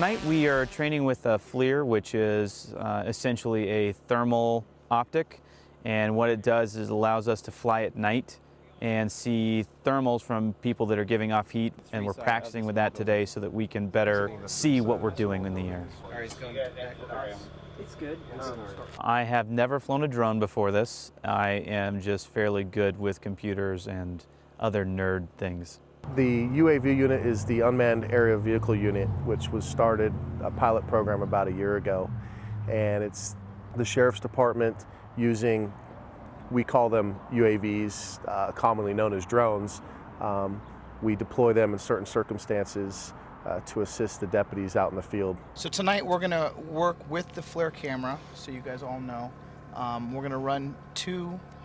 Tonight we are training with a FLIR, which is essentially a thermal optic, and what it does is allows us to fly at night and see thermals from people that are giving off heat, and we're practicing with that today so that we can better see what we're doing in the air. It's good. I have never flown a drone before this. I am just fairly good with computers and other nerd things. The UAV unit is the Unmanned Aerial Vehicle Unit, which was started, a pilot program about a year ago. And it's the Sheriff's Department using, we call them UAVs, commonly known as drones. We deploy them in certain circumstances to assist the deputies out in the field. So tonight we're going to work with the FLIR camera, so you guys all know. We're going to run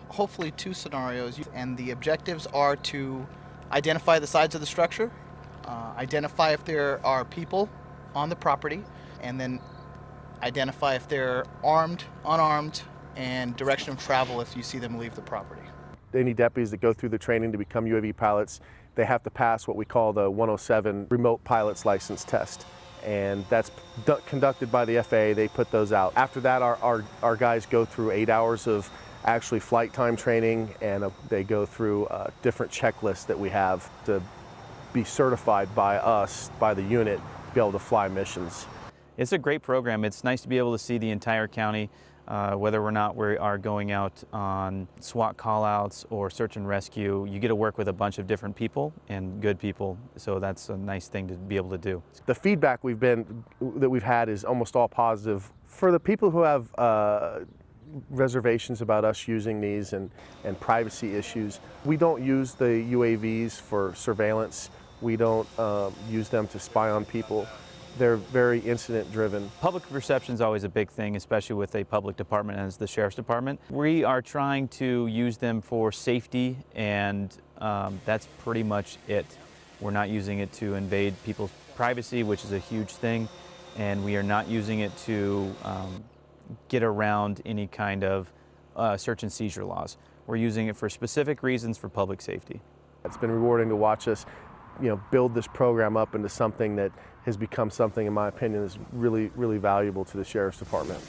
hopefully two scenarios, and the objectives are to identify the sides of the structure, identify if there are people on the property, and then identify if they're armed, unarmed, and direction of travel if you see them leave the property. Any deputies that go through the training to become UAV pilots, they have to pass what we call the 107 Remote Pilot's License Test. And that's conducted by the FAA. They put those out. After that, our guys go through 8 hours of actually flight time training, and they go through different checklists that we have to be certified by us, by the unit, to be able to fly missions. It's a great program. It's nice to be able to see the entire county, whether or not we are going out on SWAT callouts or search and rescue. You get to work with a bunch of different people and good people, so that's a nice thing to be able to do. The feedback that we've had is almost all positive. For the people who have reservations about us using these and privacy issues, we don't use the UAVs for surveillance. We don't use them to spy on people. They're very incident driven. Public perception is always a big thing, especially with a public department as the Sheriff's Department. We are trying to use them for safety, and that's pretty much it. We're not using it to invade people's privacy, which is a huge thing, and we are not using it to get around any kind of search and seizure laws. We're using it for specific reasons for public safety. It's been rewarding to watch us, build this program up into something that has become something, in my opinion, is really, really valuable to the Sheriff's Department.